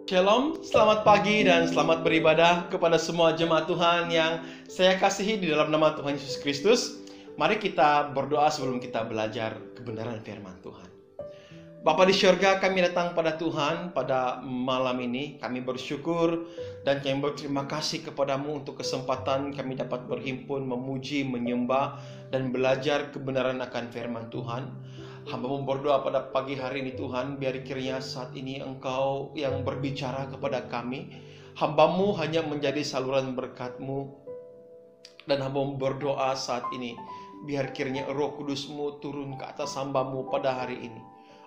Shalom, selamat pagi dan selamat beribadah kepada semua jemaat Tuhan yang saya kasihi di dalam nama Tuhan Yesus Kristus. Mari kita berdoa sebelum kita belajar kebenaran firman Tuhan. Bapa di syurga, kami datang pada Tuhan pada malam ini. Kami bersyukur dan kami berterima kasih kepadamu untuk kesempatan kami dapat berhimpun, memuji, menyembah, dan belajar kebenaran akan firman Tuhan. Hamba-Mu berdoa pada pagi hari ini Tuhan, biar kiranya saat ini Engkau yang berbicara kepada kami. Hamba-Mu hanya menjadi saluran berkat-Mu. Dan hamba-Mu berdoa saat ini, biar kiranya Roh Kudus-Mu turun ke atas hamba-Mu pada hari ini.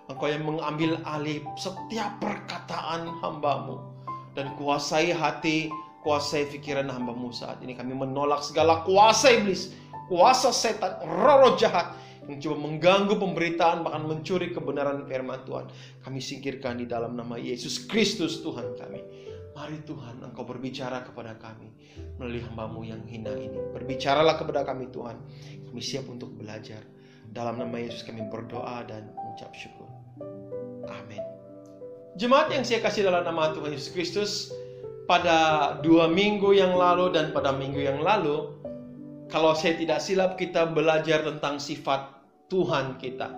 Engkau yang mengambil alih setiap perkataan hamba-Mu. Dan kuasai hati, kuasai pikiran hamba-Mu saat ini. Kami menolak segala kuasa iblis, kuasa setan, roh-roh jahat yang coba mengganggu pemberitaan, bahkan mencuri kebenaran firman Tuhan. Kami singkirkan di dalam nama Yesus Kristus Tuhan kami. Mari Tuhan, Engkau berbicara kepada kami melalui hamba-Mu yang hina ini. Berbicaralah kepada kami Tuhan. Kami siap untuk belajar. Dalam nama Yesus kami berdoa dan mengucap syukur. Amin. Jemaat yang saya kasih dalam nama Tuhan Yesus Kristus, pada 2 minggu yang lalu dan pada minggu yang lalu, kalau saya tidak silap, kita belajar tentang sifat Tuhan kita.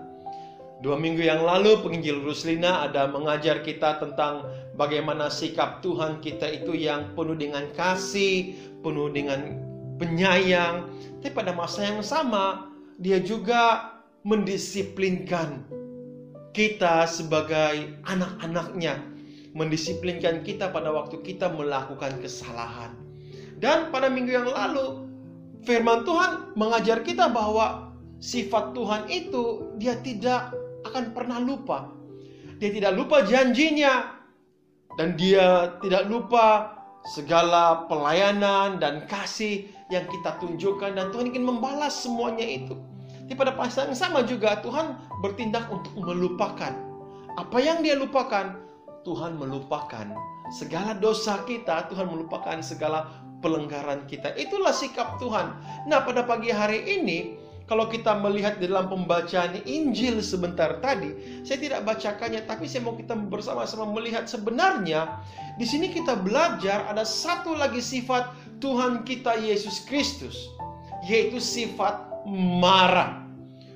2 minggu yang lalu penginjil Ruslina ada mengajar kita tentang bagaimana sikap Tuhan kita itu yang penuh dengan kasih, penuh dengan penyayang. Tapi pada masa yang sama, dia juga mendisiplinkan kita sebagai anak-anaknya. Mendisiplinkan kita pada waktu kita melakukan kesalahan. Dan pada minggu yang lalu, firman Tuhan mengajar kita bahwa sifat Tuhan itu dia tidak akan pernah lupa. Dia tidak lupa janjinya. Dan dia tidak lupa segala pelayanan dan kasih yang kita tunjukkan. Dan Tuhan ingin membalas semuanya itu. Tapi pada masa yang sama juga Tuhan bertindak untuk melupakan. Apa yang dia lupakan? Tuhan melupakan segala dosa kita. Tuhan melupakan segala pelanggaran kita. Itulah sikap Tuhan. Nah, pada pagi hari ini, kalau kita melihat di dalam pembacaan Injil sebentar tadi, saya tidak bacakannya, tapi saya mau kita bersama-sama melihat sebenarnya di sini kita belajar ada satu lagi sifat Tuhan kita Yesus Kristus, yaitu sifat marah.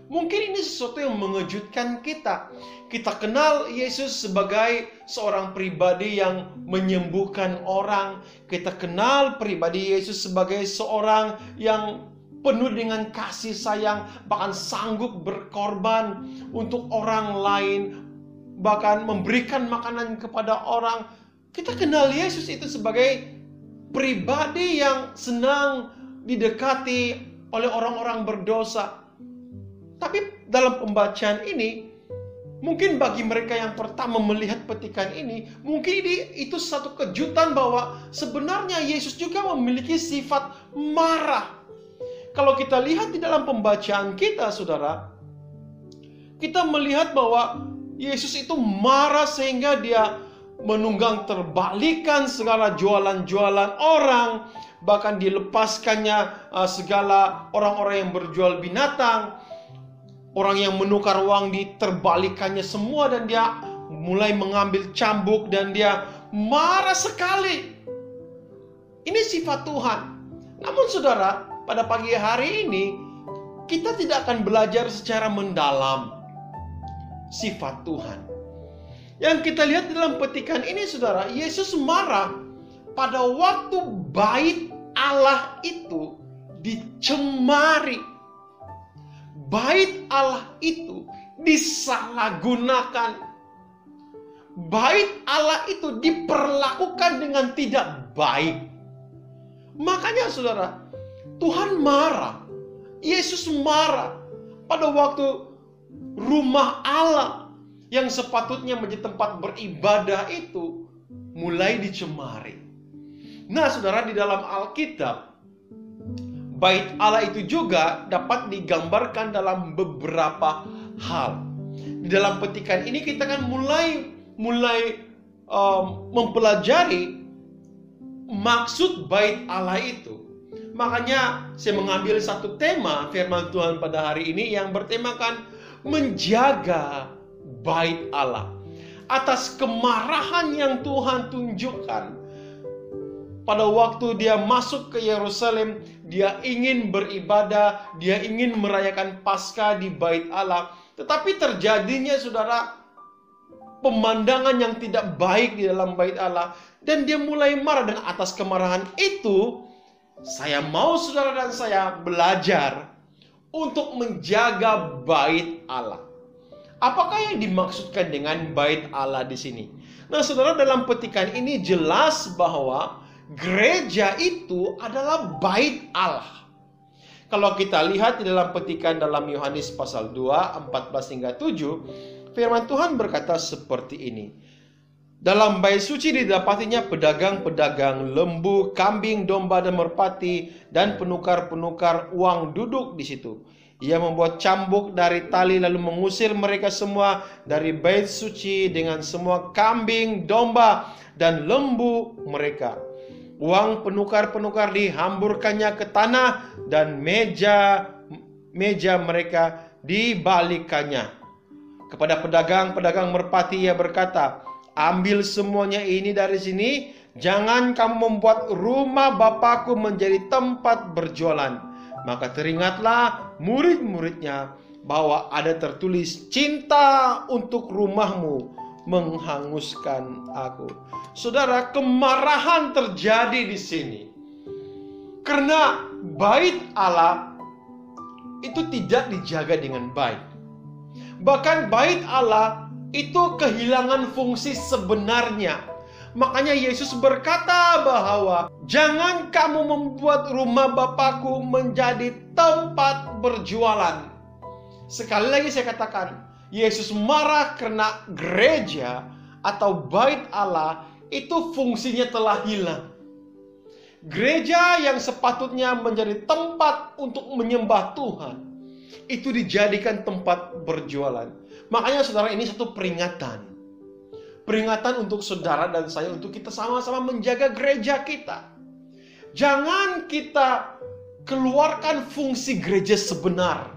Mungkin ini sesuatu yang mengejutkan kita. Kita kenal Yesus sebagai seorang pribadi yang menyembuhkan orang. Kita kenal pribadi Yesus sebagai seorang yang penuh dengan kasih sayang, bahkan sanggup berkorban untuk orang lain, bahkan memberikan makanan kepada orang. Kita kenal Yesus itu sebagai pribadi yang senang didekati oleh orang-orang berdosa. Tapi dalam pembacaan ini, mungkin bagi mereka yang pertama melihat petikan ini, mungkin itu satu kejutan bahwa sebenarnya Yesus juga memiliki sifat marah. Kalau kita lihat di dalam pembacaan kita, saudara, kita melihat bahwa Yesus itu marah sehingga dia menunggang terbalikan segala jualan-jualan orang, bahkan dilepaskannya segala orang-orang yang berjual binatang. Orang yang menukar uang diterbalikannya semua, dan dia mulai mengambil cambuk dan dia marah sekali. Ini sifat Tuhan. Namun saudara, pada pagi hari ini kita tidak akan belajar secara mendalam sifat Tuhan. Yang kita lihat dalam petikan ini saudara, Yesus marah pada waktu bait Allah itu dicemari. Bait Allah itu disalahgunakan. Bait Allah itu diperlakukan dengan tidak baik. Makanya saudara, Tuhan marah. Yesus marah pada waktu rumah Allah yang sepatutnya menjadi tempat beribadah itu mulai dicemari. Nah saudara, di dalam Alkitab, bait Allah itu juga dapat digambarkan dalam beberapa hal. Di dalam petikan ini kita kan mulai mempelajari maksud bait Allah itu. Makanya saya mengambil satu tema firman Tuhan pada hari ini yang bertemakan menjaga bait Allah. atas kemarahan yang Tuhan tunjukkan. Pada waktu dia masuk ke Yerusalem, dia ingin beribadah, dia ingin merayakan Paskah di Bait Allah. Tetapi terjadinya, saudara, pemandangan yang tidak baik di dalam Bait Allah. Dan dia mulai marah, dan atas kemarahan itu, saya mau saudara dan saya belajar untuk menjaga Bait Allah. Apakah yang dimaksudkan dengan Bait Allah di sini? Nah, saudara, dalam petikan ini jelas bahwa gereja itu adalah Bait Allah. Kalau kita lihat di dalam petikan dalam Yohanes pasal 2, 14 hingga 7, firman Tuhan berkata seperti ini. Dalam bait suci didapatinya pedagang-pedagang lembu, kambing, domba, dan merpati, dan penukar-penukar uang duduk di situ. Ia membuat cambuk dari tali lalu mengusir mereka semua dari bait suci dengan semua kambing, domba, dan lembu mereka. Uang penukar-penukar dihamburkannya ke tanah, dan meja mereka dibalikannya. Kepada pedagang-pedagang merpati ia berkata, ambil semuanya ini dari sini, jangan kamu membuat rumah Bapakku menjadi tempat berjualan. Maka teringatlah murid-muridnya bahwa ada tertulis, cinta untuk rumahmu menghanguskan aku. Saudara, kemarahan terjadi di sini karena Bait Allah itu tidak dijaga dengan baik. Bahkan Bait Allah itu kehilangan fungsi sebenarnya. Makanya Yesus berkata bahwa jangan kamu membuat rumah Bapakku menjadi tempat berjualan. Sekali lagi saya katakan, Yesus marah karena gereja atau Bait Allah itu fungsinya telah hilang. Gereja yang sepatutnya menjadi tempat untuk menyembah Tuhan, itu dijadikan tempat berjualan. Makanya saudara, ini satu peringatan. Peringatan untuk saudara dan saya untuk kita sama-sama menjaga gereja kita. Jangan kita keluarkan fungsi gereja sebenar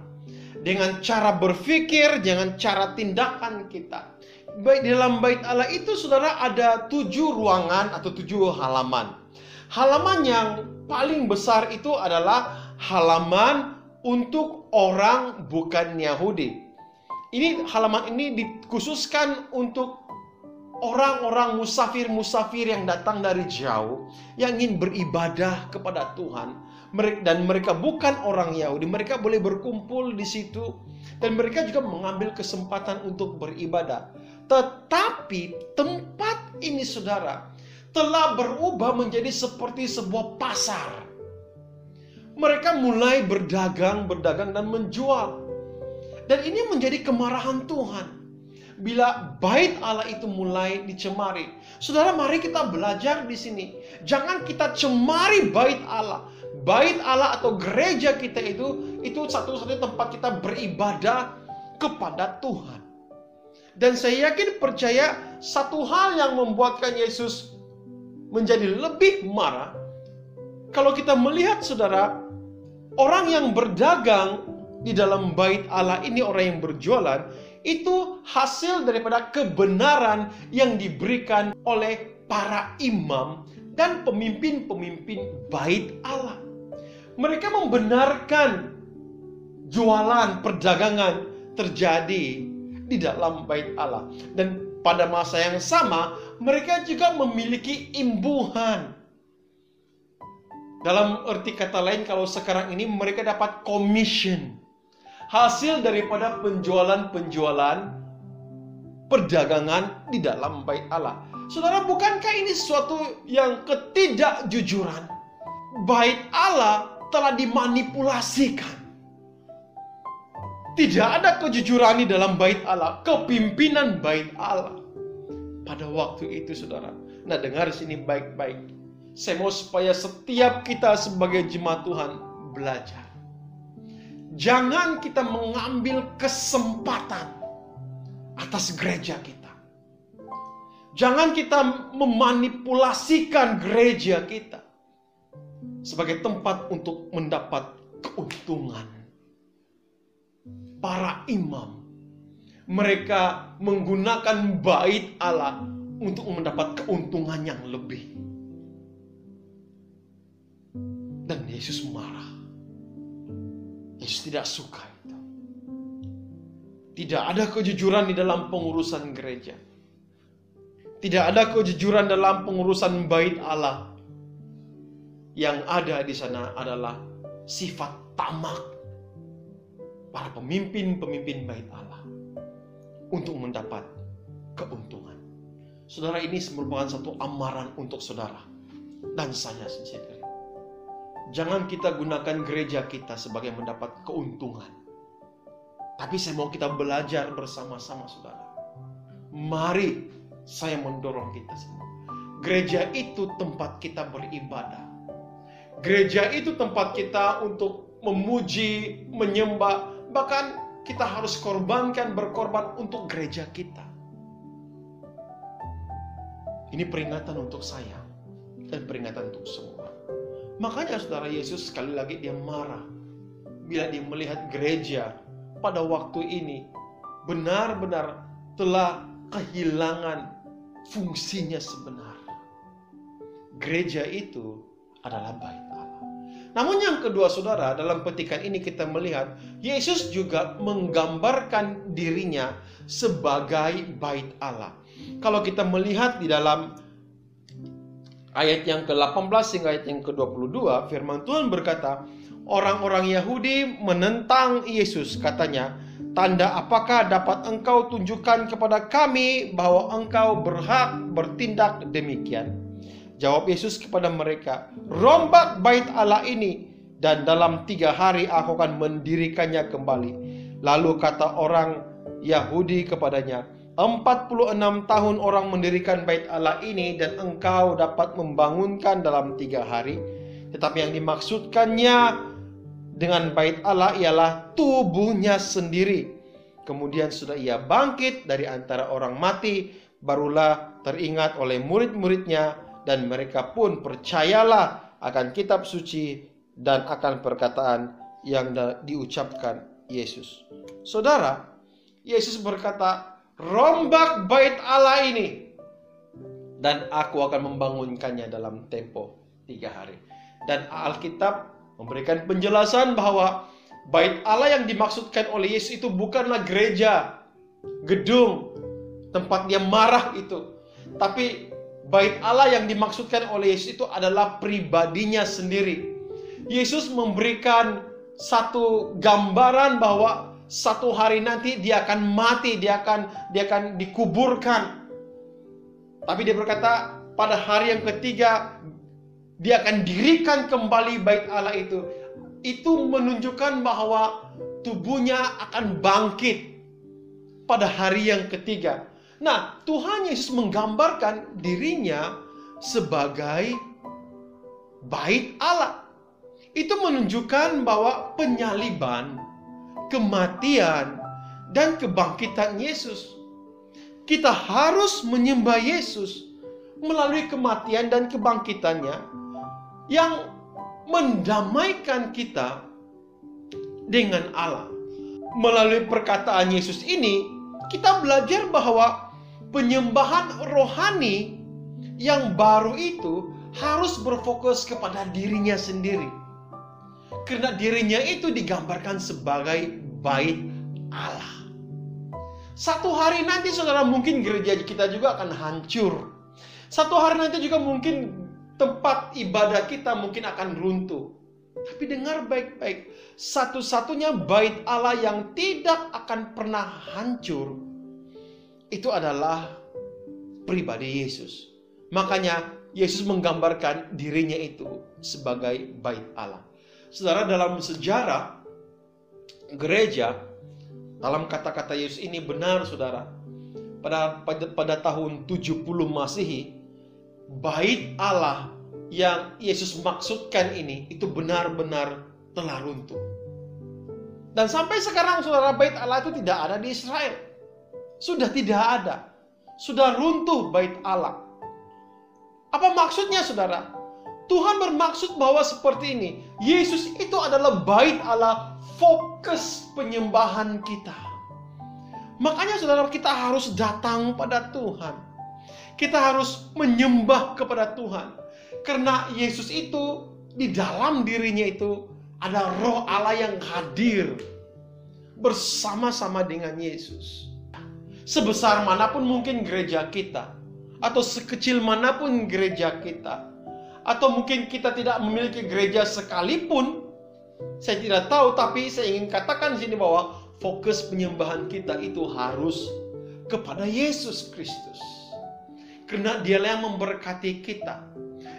dengan cara berpikir, dengan cara tindakan kita. Baik dalam Bait Allah itu, saudara, ada 7 ruangan atau 7 halaman. Halaman yang paling besar itu adalah halaman untuk orang bukan Yahudi. Ini halaman ini dikhususkan untuk orang-orang musafir-musafir yang datang dari jauh, yang ingin beribadah kepada Tuhan. Dan mereka bukan orang Yahudi, mereka boleh berkumpul di situ. Dan mereka juga mengambil kesempatan untuk beribadah. Tetapi tempat ini, saudara, telah berubah menjadi seperti sebuah pasar. Mereka mulai berdagang dan menjual. Dan ini menjadi kemarahan Tuhan bila Bait Allah itu mulai dicemari. Saudara, mari kita belajar di sini. Jangan kita cemari Bait Allah. Bait Allah atau gereja kita itu satu-satunya tempat kita beribadah kepada Tuhan. Dan saya yakin percaya satu hal yang membuatkan Yesus menjadi lebih marah, kalau kita melihat, saudara, orang yang berdagang di dalam Bait Allah ini, orang yang berjualan, itu hasil daripada kebenaran yang diberikan oleh para imam dan pemimpin-pemimpin Bait Allah. Mereka membenarkan jualan, perdagangan terjadi di dalam Bait Allah. Dan pada masa yang sama, mereka juga memiliki imbuhan. Dalam arti kata lain, kalau sekarang ini mereka dapat commission, hasil daripada penjualan-penjualan perdagangan di dalam Bait Allah. Saudara, bukankah ini sesuatu yang ketidakjujuran? Bait Allah telah dimanipulasikan. Tidak ada kejujuran di dalam Bait Allah, kepimpinan Bait Allah pada waktu itu, saudara. Nah, dengar sini baik-baik. Saya mau supaya setiap kita sebagai jemaat Tuhan belajar. Jangan kita mengambil kesempatan atas gereja kita. Jangan kita memanipulasikan gereja kita sebagai tempat untuk mendapat keuntungan. Para imam mereka menggunakan bait Allah untuk mendapat keuntungan yang lebih. Dan Yesus marah. Yesus tidak suka itu. Tidak ada kejujuran di dalam pengurusan gereja. Tidak ada kejujuran dalam pengurusan bait Allah. Yang ada di sana adalah sifat tamak para pemimpin-pemimpin bait Allah untuk mendapat keuntungan. Saudara, ini merupakan satu amaran untuk saudara dan saya sendiri. Jangan kita gunakan gereja kita sebagai mendapat keuntungan. Tapi saya mau kita belajar bersama-sama, saudara. Mari saya mendorong kita semua. Gereja itu tempat kita beribadah. Gereja itu tempat kita untuk memuji, menyembah. Bahkan kita harus berkorban untuk gereja kita. Ini peringatan untuk saya dan peringatan untuk semua. Makanya saudara, Yesus sekali lagi dia marah bila dia melihat gereja pada waktu ini benar-benar telah kehilangan fungsinya sebenar. Gereja itu adalah bait Allah. Namun yang kedua saudara, dalam petikan ini kita melihat Yesus juga menggambarkan dirinya sebagai bait Allah. Kalau kita melihat di dalam ayat yang ke-18 hingga ayat yang ke-22, firman Tuhan berkata, orang-orang Yahudi menentang Yesus, katanya, tanda apakah dapat engkau tunjukkan kepada kami bahwa engkau berhak bertindak demikian? Jawab Yesus kepada mereka, rombak bait Allah ini, dan dalam 3 hari aku akan mendirikannya kembali. Lalu kata orang Yahudi kepadanya, 46 tahun orang mendirikan bait Allah ini dan engkau dapat membangunkan dalam 3 hari. Tetapi yang dimaksudkannya dengan bait Allah ialah tubuhnya sendiri. Kemudian sudah ia bangkit dari antara orang mati, barulah teringat oleh murid-muridnya, dan mereka pun percayalah akan kitab suci dan akan perkataan yang diucapkan Yesus. Saudara, Yesus berkata, rombak bait Allah ini dan aku akan membangunkannya dalam tempo 3 hari. Dan Alkitab memberikan penjelasan bahwa bait Allah yang dimaksudkan oleh Yesus itu bukanlah gereja, gedung, tempat dia marah itu. Tapi bait Allah yang dimaksudkan oleh Yesus itu adalah pribadinya sendiri. Yesus memberikan satu gambaran bahwa satu hari nanti dia akan mati, dia akan dikuburkan. Tapi dia berkata pada hari yang ketiga dia akan dirikan kembali bait Allah itu. Itu menunjukkan bahwa tubuhnya akan bangkit pada hari yang ketiga. Nah, Tuhan Yesus menggambarkan dirinya sebagai bait Allah. Itu menunjukkan bahwa penyaliban, kematian, dan kebangkitan Yesus. Kita harus menyembah Yesus melalui kematian dan kebangkitannya yang mendamaikan kita dengan Allah. Melalui perkataan Yesus ini, kita belajar bahwa penyembahan rohani yang baru itu harus berfokus kepada dirinya sendiri. Karena dirinya itu digambarkan sebagai bait Allah. Satu hari nanti saudara, mungkin gereja kita juga akan hancur. Satu hari nanti juga mungkin tempat ibadah kita mungkin akan runtuh. Tapi dengar baik-baik, satu-satunya bait Allah yang tidak akan pernah hancur itu adalah pribadi Yesus. Makanya Yesus menggambarkan dirinya itu sebagai bait Allah. Saudara, dalam sejarah gereja, dalam kata-kata Yesus ini benar saudara. Pada tahun 70 Masehi, bait Allah yang Yesus maksudkan ini itu benar-benar telah runtuh. Dan sampai sekarang saudara, bait Allah itu tidak ada di Israel. Sudah tidak ada. Sudah runtuh bait Allah. Apa maksudnya saudara? Tuhan bermaksud bahwa seperti ini. Yesus itu adalah bait Allah, fokus penyembahan kita. Makanya saudara, kita harus datang pada Tuhan. Kita harus menyembah kepada Tuhan. Karena Yesus itu, di dalam dirinya itu, ada roh Allah yang hadir bersama-sama dengan Yesus. Sebesar manapun mungkin gereja kita, atau sekecil manapun gereja kita, atau mungkin kita tidak memiliki gereja sekalipun, saya tidak tahu, tapi saya ingin katakan di sini bahwa fokus penyembahan kita itu harus kepada Yesus Kristus. Karena Dialah yang memberkati kita.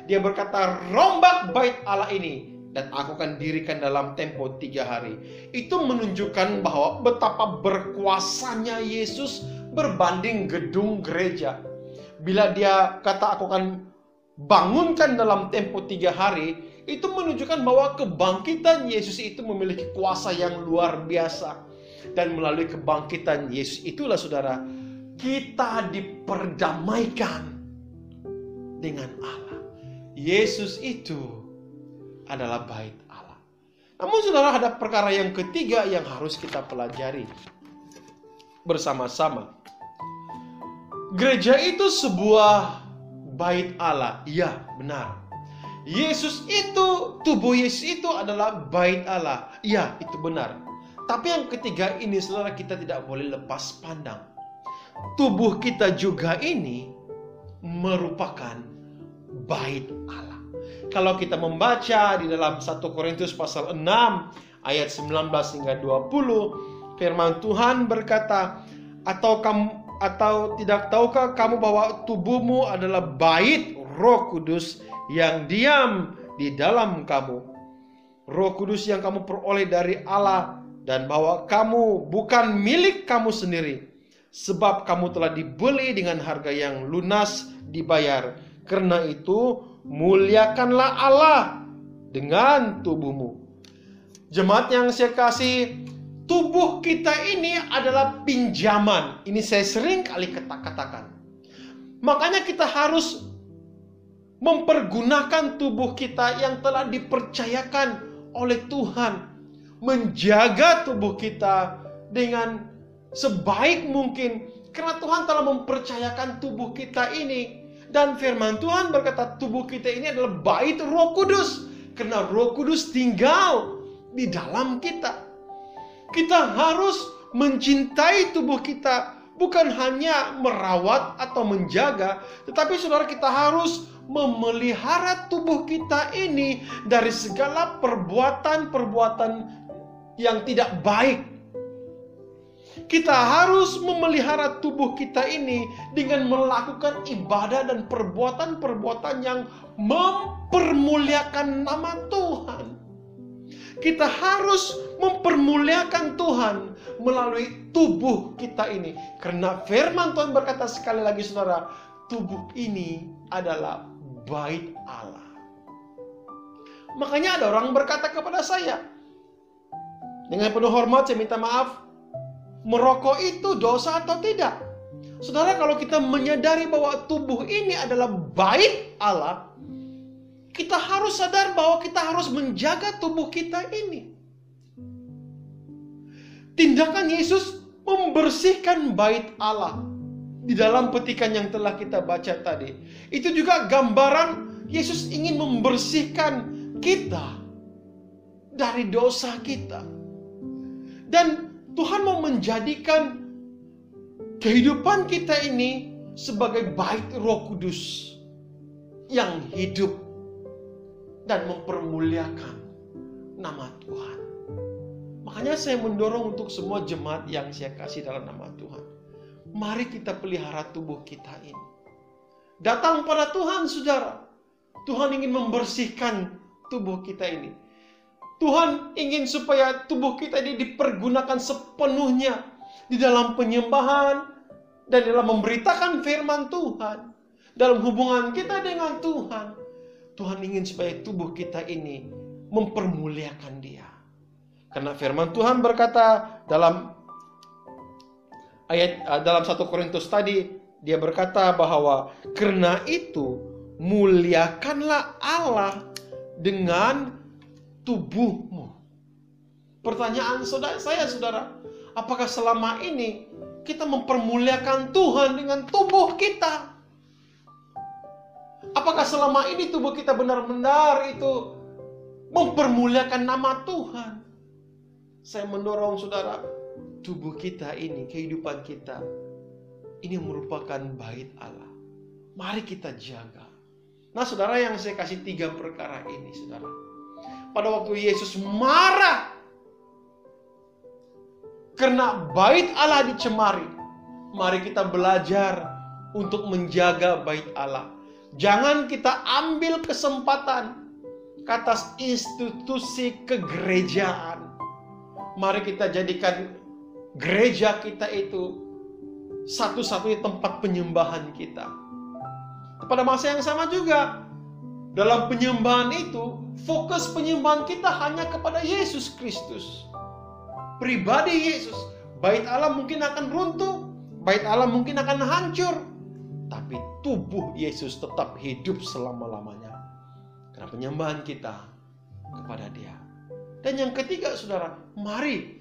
Dia berkata, rombak bait Allah ini dan aku akan dirikan dalam tempo 3 hari. Itu menunjukkan bahwa betapa berkuasanya Yesus berbanding gedung gereja. Bila dia kata aku akan bangunkan dalam tempo 3 hari, itu menunjukkan bahwa kebangkitan Yesus itu memiliki kuasa yang luar biasa. Dan melalui kebangkitan Yesus itulah saudara, kita diperdamaikan dengan Allah. Yesus itu adalah bait Allah. Namun saudara, ada perkara yang ketiga yang harus kita pelajari bersama-sama. Gereja itu sebuah bait Allah. Ya, benar. Yesus itu, tubuh Yesus itu adalah bait Allah. Ya, itu benar. Tapi yang ketiga ini saudara, kita tidak boleh lepas pandang. Tubuh kita juga ini merupakan bait Allah. Kalau kita membaca di dalam 1 Korintus pasal 6 ayat 19 hingga 20, firman Tuhan berkata, atau tidak tahukah kamu bahwa tubuhmu adalah bait Roh Kudus yang diam di dalam kamu, Roh Kudus yang kamu peroleh dari Allah, dan bahwa kamu bukan milik kamu sendiri, sebab kamu telah dibeli dengan harga yang lunas dibayar. Karena itu muliakanlah Allah dengan tubuhmu. Jemaat yang saya kasih, tubuh kita ini adalah pinjaman. Ini saya sering kali katakan. Makanya kita harus mempergunakan tubuh kita yang telah dipercayakan oleh Tuhan, menjaga tubuh kita dengan sebaik mungkin, karena Tuhan telah mempercayakan tubuh kita ini. Dan firman Tuhan berkata tubuh kita ini adalah bait Roh Kudus, karena Roh Kudus tinggal di dalam kita. Kita harus mencintai tubuh kita, bukan hanya merawat atau menjaga, tetapi saudara, kita harus memelihara tubuh kita ini dari segala perbuatan-perbuatan yang tidak baik. Kita harus memelihara tubuh kita ini dengan melakukan ibadah dan perbuatan-perbuatan yang mempermuliakan nama Tuhan. Kita harus mempermuliakan Tuhan melalui tubuh kita ini. Karena firman Tuhan berkata sekali lagi saudara, tubuh ini adalah bait Allah. Makanya ada orang berkata kepada saya, dengan penuh hormat saya minta maaf, merokok itu dosa atau tidak? Saudara, kalau kita menyadari bahwa tubuh ini adalah bait Allah, kita harus sadar bahwa kita harus menjaga tubuh kita ini. Tindakan Yesus membersihkan bait Allah di dalam petikan yang telah kita baca tadi. Itu juga gambaran Yesus ingin membersihkan kita dari dosa kita. Dan Tuhan mau menjadikan kehidupan kita ini sebagai bait Roh Kudus yang hidup dan mempermuliakan nama Tuhan. Makanya saya mendorong untuk semua jemaat yang saya kasih dalam nama Tuhan, mari kita pelihara tubuh kita ini. Datang pada Tuhan, saudara. Tuhan ingin membersihkan tubuh kita ini. Tuhan ingin supaya tubuh kita ini dipergunakan sepenuhnya di dalam penyembahan dan dalam memberitakan firman Tuhan. Dalam hubungan kita dengan Tuhan, Tuhan ingin supaya tubuh kita ini mempermuliakan Dia. Karena firman Tuhan berkata dalam dalam 1 Korintus tadi, dia berkata bahwa karena itu muliakanlah Allah dengan tubuhmu. Pertanyaan saudara, apakah selama ini kita mempermuliakan Tuhan dengan tubuh kita? Apakah selama ini tubuh kita benar-benar itu mempermuliakan nama Tuhan? Saya mendorong saudara, tubuh kita ini, kehidupan kita, ini merupakan bait Allah. Mari kita jaga. Nah saudara, yang saya kasih 3 perkara ini saudara. Pada waktu Yesus marah karena bait Allah dicemari, mari kita belajar untuk menjaga bait Allah. Jangan kita ambil kesempatan ke atas institusi kegerejaan. Mari kita jadikan gereja kita itu satu-satunya tempat penyembahan kita. Pada masa yang sama juga, dalam penyembahan itu, fokus penyembahan kita hanya kepada Yesus Kristus. Pribadi Yesus. Bait Allah mungkin akan runtuh, bait Allah mungkin akan hancur, tapi tubuh Yesus tetap hidup selama-lamanya. Karena penyembahan kita kepada Dia. Dan yang ketiga saudara, mari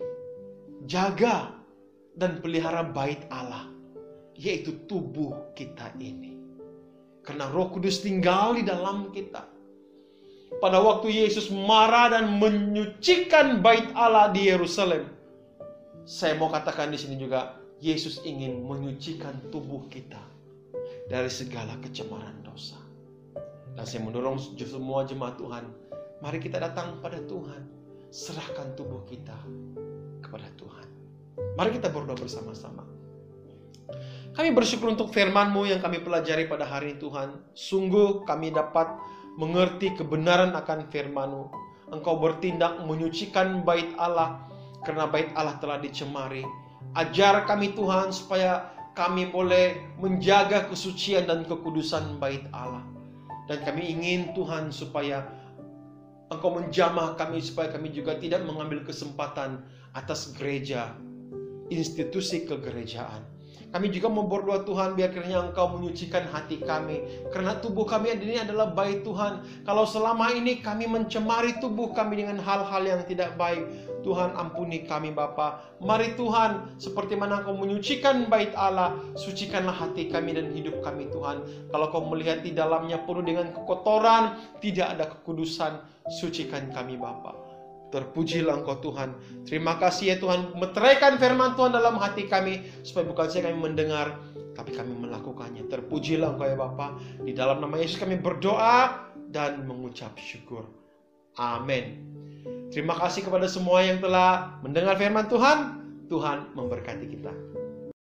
jaga dan pelihara bait Allah, yaitu tubuh kita ini. Karena Roh Kudus tinggal di dalam kita. Pada waktu Yesus marah dan menyucikan bait Allah di Yerusalem, saya mau katakan di sini juga, Yesus ingin menyucikan tubuh kita dari segala kecemaran dosa. Dan saya mendorong semua jemaat Tuhan, mari kita datang pada Tuhan, serahkan tubuh kita kepada Tuhan. Mari kita berdoa bersama-sama. Kami bersyukur untuk firman-Mu yang kami pelajari pada hari ini Tuhan. Sungguh kami dapat mengerti kebenaran akan firman-Mu. Engkau bertindak menyucikan bait Allah, karena bait Allah telah dicemari. Ajar kami Tuhan supaya kami boleh menjaga kesucian dan kekudusan bait Allah. Dan kami ingin Tuhan supaya Engkau menjamah kami, supaya kami juga tidak mengambil kesempatan atas gereja, institusi kegerejaan. Kami juga mau berdoa Tuhan, biar kiranya Engkau menyucikan hati kami. Karena tubuh kami ini adalah bait Tuhan. Kalau selama ini kami mencemari tubuh kami dengan hal-hal yang tidak baik, Tuhan ampuni kami Bapa. Mari Tuhan, seperti mana Engkau menyucikan bait Allah, sucikanlah hati kami dan hidup kami Tuhan. Kalau Kau melihat di dalamnya penuh dengan kekotoran, tidak ada kekudusan, sucikan kami Bapa. Terpujilah Engkau Tuhan. Terima kasih ya Tuhan, meteraikan firman Tuhan dalam hati kami, supaya bukan saja kami mendengar, tapi kami melakukannya. Terpujilah Engkau ya Bapa. Di dalam nama Yesus kami berdoa dan mengucap syukur. Amin. Terima kasih kepada semua yang telah mendengar firman Tuhan. Tuhan memberkati kita.